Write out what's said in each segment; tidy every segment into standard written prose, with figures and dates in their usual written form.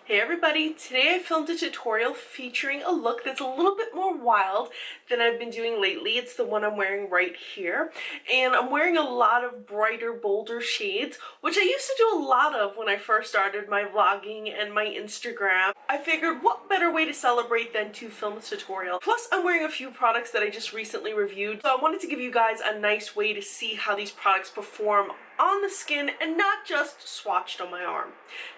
Hey everybody, today I filmed a tutorial featuring a look that's a little bit more wild than I've been doing lately. It's the one I'm wearing right here. And I'm wearing a lot of brighter, bolder shades, which I used to do a lot of when I first started my vlogging and my Instagram. I figured what better way to celebrate than to film a tutorial. Plus, I'm wearing a few products that I just recently reviewed, so I wanted to give you guys a nice way to see how these products perform on the skin and not just swatched on my arm.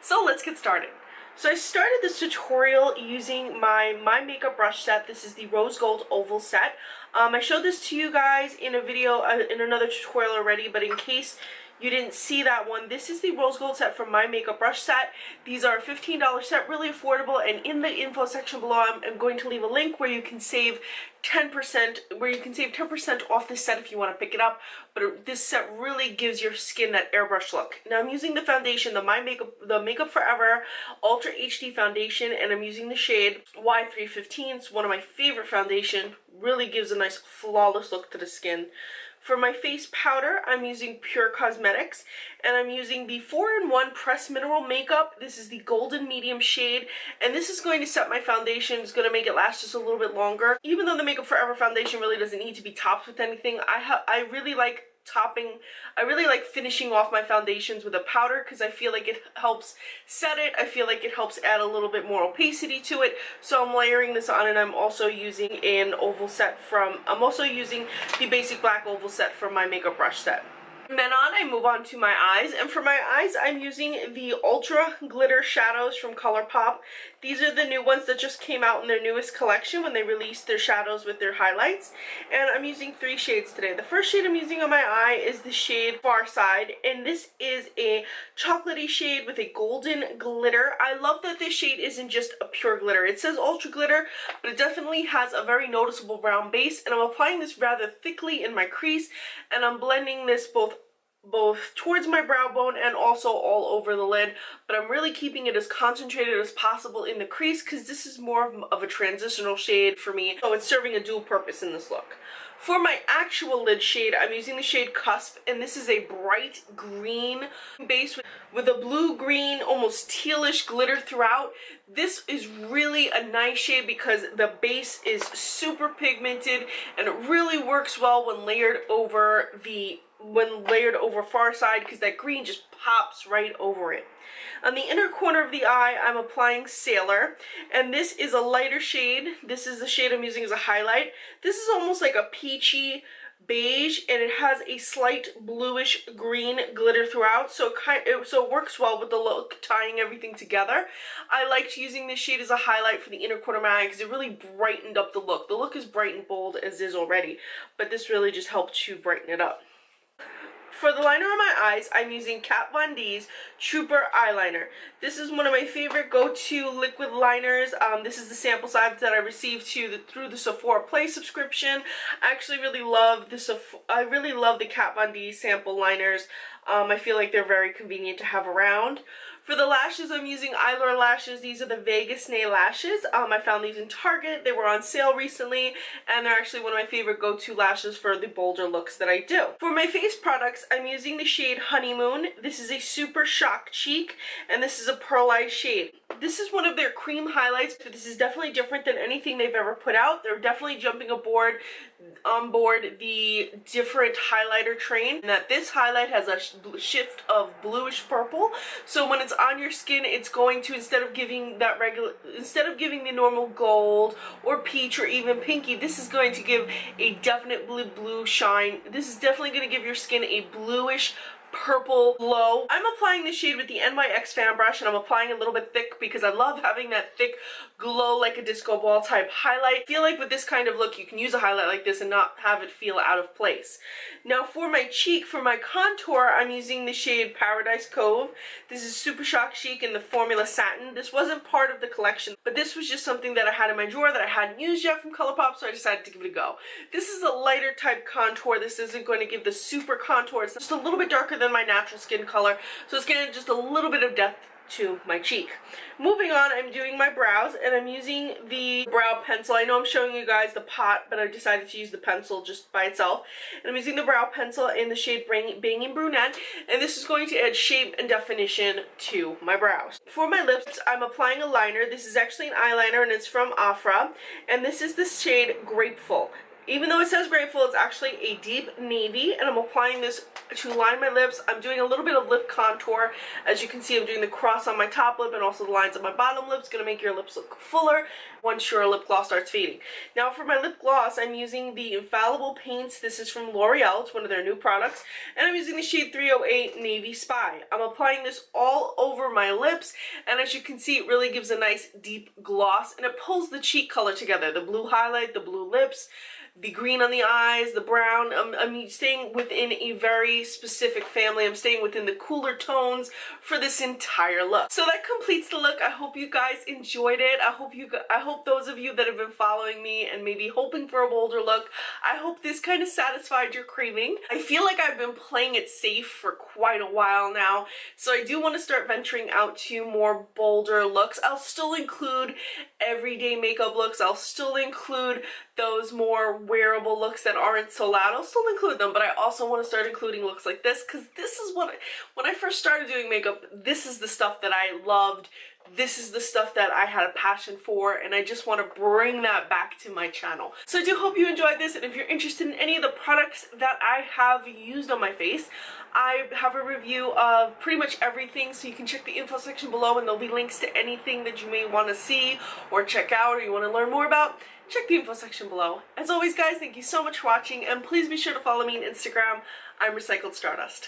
So let's get started. So I started this tutorial using my makeup brush set. This is the rose gold oval set. I showed this to you guys in a video in another tutorial already, but in case you didn't see that one, this is the rose gold set from my makeup brush set. These are a $15 set, really affordable, and in the info section below I'm going to leave a link where you can save 10% off this set if you want to pick it up. But this set really gives your skin that airbrush look. Now I'm using the foundation, the Makeup Forever Ultra HD foundation, and I'm using the shade Y315. It's one of my favorite foundation. Really gives a nice flawless look to the skin. For my face powder, I'm using Pure Cosmetics, and I'm using the 4-in-1 Pressed Mineral Makeup. This is the golden medium shade, and this is going to set my foundation. It's going to make it last just a little bit longer. Even though the Makeup Forever foundation really doesn't need to be topped with anything, I really like finishing off my foundations with a powder because I feel like it helps set it. I feel like it helps add a little bit more opacity to it. So I'm layering this on, and I'm also using the basic black oval set from my makeup brush set. From then on, I move on to my eyes, and for my eyes, I'm using the Ultra Glitter Shadows from ColourPop. These are the new ones that just came out in their newest collection when they released their shadows with their highlights, and I'm using 3 shades today. The first shade I'm using on my eye is the shade Far Side, and this is a chocolatey shade with a golden glitter. I love that this shade isn't just a pure glitter. It says Ultra Glitter, but it definitely has a very noticeable brown base, and I'm applying this rather thickly in my crease, and I'm blending this both towards my brow bone and also all over the lid, but I'm really keeping it as concentrated as possible in the crease because this is more of a transitional shade for me, so it's serving a dual purpose in this look. For my actual lid shade, I'm using the shade Cusp, and this is a bright green base with a blue-green, almost tealish glitter throughout. This is really a nice shade because the base is super pigmented, and it really works well when layered over Far Side because that green just pops right over it. On the inner corner of the eye, I'm applying Sailor, and this is a lighter shade. This is the shade I'm using as a highlight. This is almost like a peachy beige, and it has a slight bluish green glitter throughout, so it works well with the look, tying everything together. I liked using this shade as a highlight for the inner corner of my eye because it really brightened up the look. The look is bright and bold as is already, but this really just helped to brighten it up. For the liner on my eyes, I'm using Kat Von D's Trooper Eyeliner. This is one of my favorite go-to liquid liners. This is the sample size that I received through the Sephora Play subscription. I actually really love the Kat Von D sample liners. I feel like they're very convenient to have around. For the lashes, I'm using Eylure lashes. These are the Vegas Nail lashes. I found these in Target. They were on sale recently, and they're actually one of my favorite go-to lashes for the bolder looks that I do. For my face products, I'm using the shade Honeymoon. This is a super shock cheek, and this is a pearlized shade. This is one of their cream highlights, but this is definitely different than anything they've ever put out. They're definitely jumping on board the different highlighter train, and that this highlight has a shift of bluish purple, so when it's on your skin, it's going to, instead of giving the normal gold or peach or even pinky, this is going to give a definite blue shine. This is definitely going to give your skin a bluish purple glow. I'm applying this shade with the NYX fan brush, and I'm applying a little bit thick because I love having that thick glow like a disco ball type highlight. I feel like with this kind of look you can use a highlight like this and not have it feel out of place. Now for my cheek, for my contour, I'm using the shade Paradise Cove. This is Super Shock Chic in the Formula Satin. This wasn't part of the collection, but this was just something that I had in my drawer that I hadn't used yet from ColourPop, so I decided to give it a go. This is a lighter type contour. This isn't going to give the super contour. It's just a little bit darker than my natural skin color, so it's getting just a little bit of depth to my cheek. Moving on, I'm doing my brows, and I'm using the brow pencil. I know I'm showing you guys the pot, but I decided to use the pencil just by itself. And I'm using the brow pencil in the shade Banging Brunette, and this is going to add shape and definition to my brows. For my lips, I'm applying a liner. This is actually an eyeliner, and it's from Afra, and this is the shade Grapeful. Even though it says Grateful, it's actually a deep navy, and I'm applying this to line my lips. I'm doing a little bit of lip contour. As you can see, I'm doing the cross on my top lip and also the lines on my bottom lip. It's going to make your lips look fuller once your lip gloss starts fading. Now for my lip gloss, I'm using the Infallible Paints. This is from L'Oreal. It's one of their new products. And I'm using the shade 308 Navy Spy. I'm applying this all over my lips, and as you can see, it really gives a nice deep gloss, and it pulls the cheek color together. The blue highlight, the blue lips, the green on the eyes, the brown. I'm staying within a very specific family. I'm staying within the cooler tones for this entire look. So that completes the look. I hope you guys enjoyed it. I hope those of you that have been following me and maybe hoping for a bolder look, I hope this kind of satisfied your craving. I feel like I've been playing it safe for quite a while now, so I do want to start venturing out to more bolder looks. I'll still include everyday makeup looks. I'll still include those more wearable looks that aren't so loud. I'll still include them, but I also want to start including looks like this, because this is what, when I first started doing makeup, this is the stuff that I loved. This is the stuff that I had a passion for, and I just want to bring that back to my channel. So I do hope you enjoyed this, and if you're interested in any of the products that I have used on my face, I have a review of pretty much everything, so you can check the info section below, and there'll be links to anything that you may want to see or check out or you want to learn more about. Check the info section below. As always, guys, thank you so much for watching, and please be sure to follow me on Instagram. I'm Recycled Stardust.